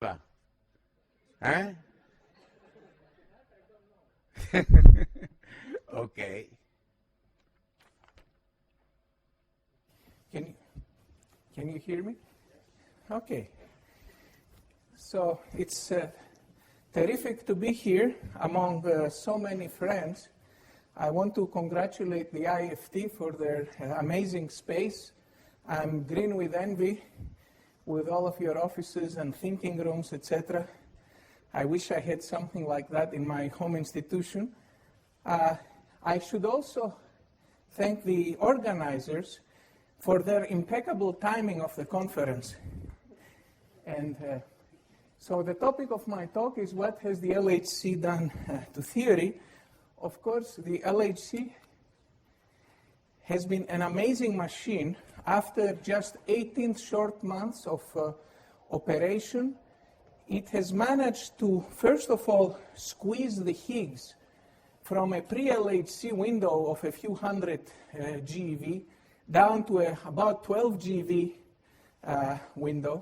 είπα. Okay. Can you hear me? Okay. So it's terrific to be here among so many friends. I want to congratulate the IFT for their amazing space. I'm green with envy with all of your offices and thinking rooms, etc. I wish I had something like that in my home institution. I should also thank the organizers for their impeccable timing of the conference. And so the topic of my talk is what has the LHC done to theory. Of course, the LHC has been an amazing machine. After just 18 short months of operation, it has managed to, first of all, squeeze the Higgs from a pre-LHC window of a few hundred GeV down to about 12 GeV window.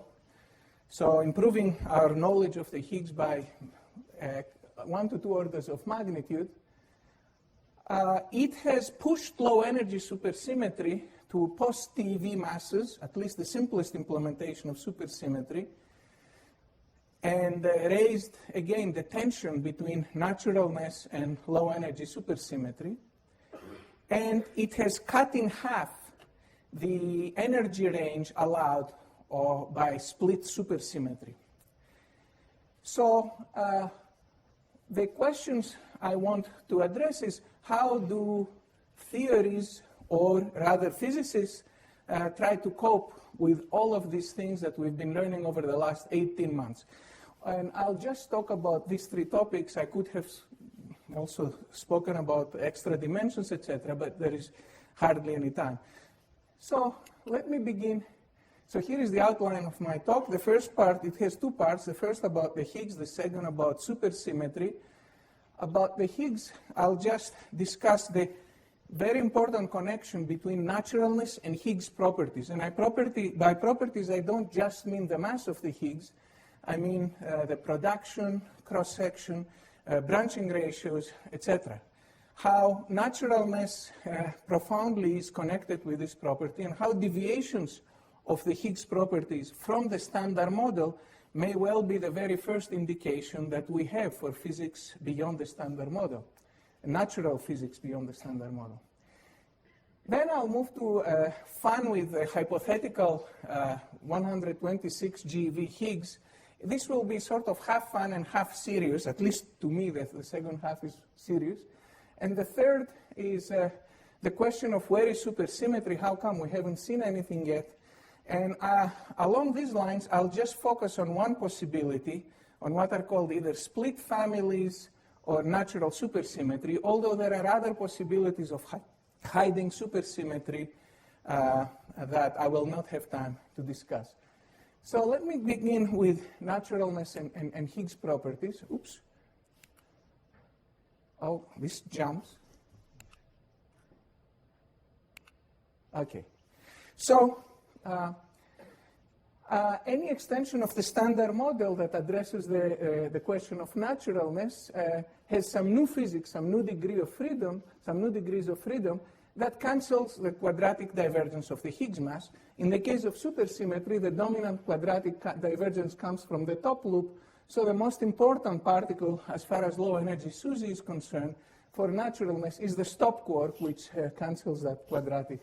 So improving our knowledge of the Higgs by 1 to 2 orders of magnitude. It has pushed low energy supersymmetry to post-TeV masses, at least the simplest implementation of supersymmetry, and raised, again, the tension between naturalness and low energy supersymmetry. And it has cut in half the energy range allowed by split supersymmetry. So the questions I want to address is, how do theories, or rather physicists, try to cope with all of these things that we've been learning over the last 18 months? And I'll just talk about these 3 topics. I could have also spoken about extra dimensions, etc., but there is hardly any time. So let me begin. So here is the outline of my talk. The first part, it has 2 parts. The first about the Higgs, the second about supersymmetry. About the Higgs, I'll just discuss the very important connection between naturalness and Higgs properties. And by properties, I don't just mean the mass of the Higgs. I mean the production, cross-section, branching ratios, etc. How naturalness profoundly is connected with this property, and how deviations of the Higgs properties from the standard model may well be the very first indication that we have for physics beyond the standard model, natural physics beyond the standard model. Then I'll move to fun with a hypothetical 126 GeV Higgs. This will be sort of half fun and half serious, at least to me, the second half is serious. And the third is the question of where is supersymmetry, how come we haven't seen anything yet? And along these lines, I'll just focus on one possibility, on what are called either split families or natural supersymmetry, although there are other possibilities of hiding supersymmetry that I will not have time to discuss. So let me begin with naturalness and Higgs properties. Oops. Oh, this jumps. Okay. So any extension of the standard model that addresses the question of naturalness has some new physics, some new degree of freedom, some new degrees of freedom that cancels the quadratic divergence of the Higgs mass. In the case of supersymmetry, the dominant quadratic divergence comes from the top loop. So the most important particle, as far as low energy SUSY is concerned, for naturalness is the stop quark, which cancels that quadratic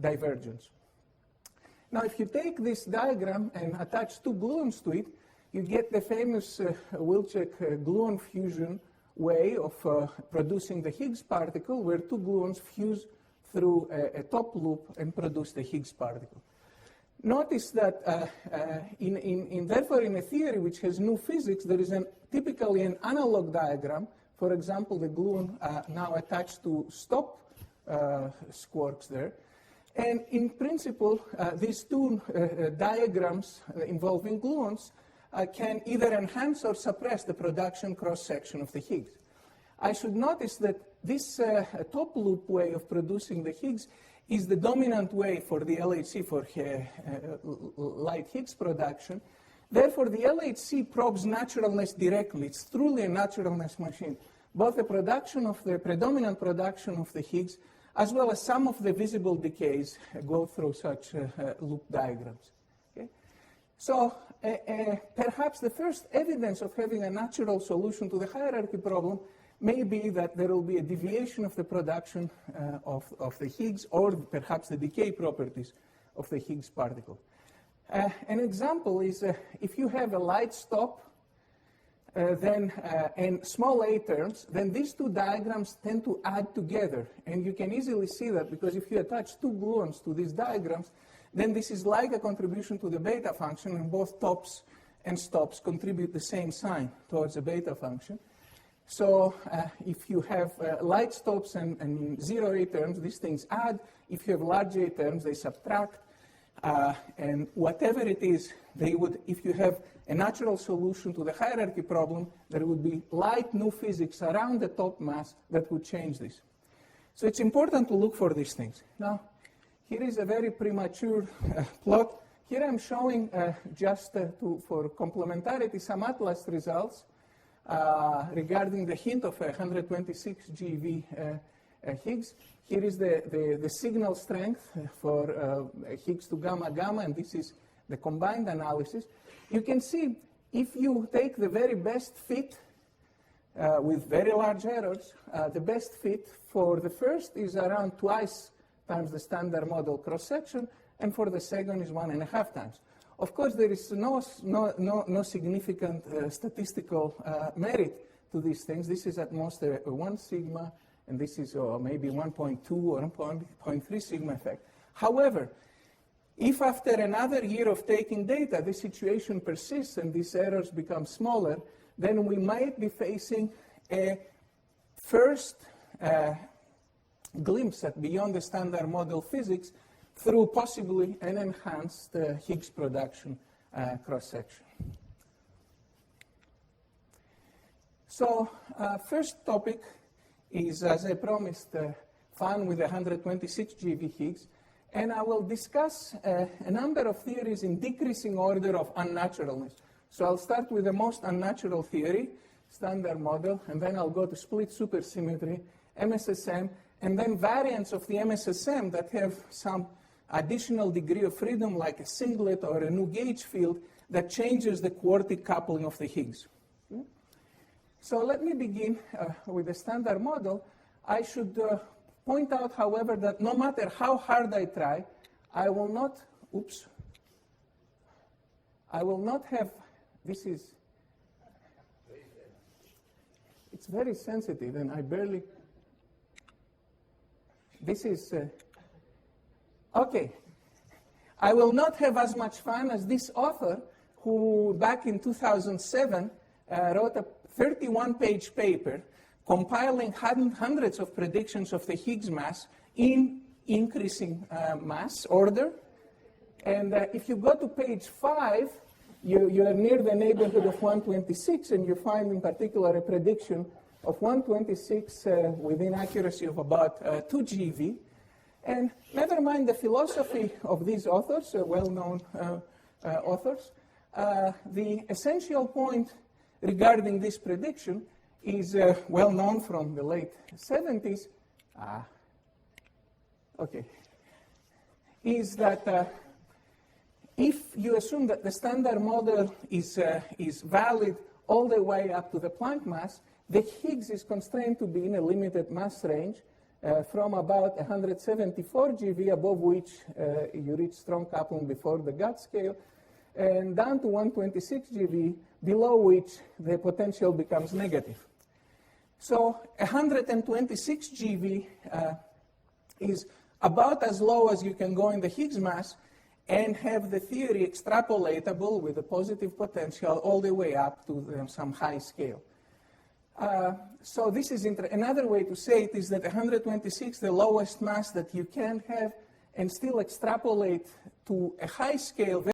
divergence. Now, if you take this diagram and attach 2 gluons to it, you get the famous Wilczek gluon fusion way of producing the Higgs particle, where 2 gluons fuse through a top loop and produce the Higgs particle. Notice that therefore in a theory which has new physics, there is typically an analog diagram. For example, the gluon now attached to stop quarks there. And in principle, these 2 diagrams involving gluons can either enhance or suppress the production cross-section of the Higgs. I should notice that this top loop way of producing the Higgs is the dominant way for the LHC for light Higgs production. Therefore, the LHC probes naturalness directly. It's truly a naturalness machine. Both the predominant production of the Higgs, as well as some of the visible decays go through such loop diagrams. Okay? So perhaps the first evidence of having a natural solution to the hierarchy problem may be that there will be a deviation of the production of the Higgs, or perhaps the decay properties of the Higgs particle. An example is if you have a light stop and small a terms, then these two diagrams tend to add together. And you can easily see that because if you attach two gluons to these diagrams, then this is like a contribution to the beta function, and both tops and stops contribute the same sign towards the beta function. So if you have light stops and zero a terms, these things add. If you have large a terms, they subtract. And whatever it is, they would, if you have a natural solution to the hierarchy problem, there would be light new physics around the top mass that would change this. So it's important to look for these things. Now, here is a very premature plot. Here I'm showing just for complementarity some ATLAS results regarding the hint of 126 GeV Higgs. Here is the signal strength for Higgs to gamma gamma, and this is the combined analysis. You can see if you take the very best fit with very large errors, the best fit for the first is around twice times the standard model cross-section, and for the second is 1.5 times. Of course, there is no significant statistical merit to these things. This is at most a 1 sigma, and this is maybe 1.2 or 1.3 sigma effect. However, if after another year of taking data, the situation persists and these errors become smaller, then we might be facing a first glimpse at beyond the standard model physics through possibly an enhanced Higgs production cross-section. So first topic is, as I promised, fun with 126 GeV Higgs. And I will discuss a number of theories in decreasing order of unnaturalness. So I'll start with the most unnatural theory, standard model, and then I'll go to split supersymmetry, MSSM, and then variants of the MSSM that have some additional degree of freedom, like a singlet or a new gauge field that changes the quartic coupling of the Higgs. Okay? So let me begin with the standard model. I should point out, however, that no matter how hard I try, I will not have, it's very sensitive and I barely, okay. I will not have as much fun as this author who back in 2007 wrote a 31-page paper compiling hundreds of predictions of the Higgs mass in increasing mass order. And if you go to page 5, you are near the neighborhood of 126, and you find in particular a prediction of 126 with inaccuracy of about 2 GeV. And never mind the philosophy of these authors, well-known authors, the essential point regarding this prediction is well known from the late 70s, is that if you assume that the standard model is valid all the way up to the Planck mass, the Higgs is constrained to be in a limited mass range from about 174 GeV, above which you reach strong coupling before the Guth scale, and down to 126 GeV, below which the potential becomes negative. So 126 GeV is about as low as you can go in the Higgs mass and have the theory extrapolatable with a positive potential all the way up to some high scale. So this is another way to say it is that 126, the lowest mass that you can have, and still extrapolate to a high scale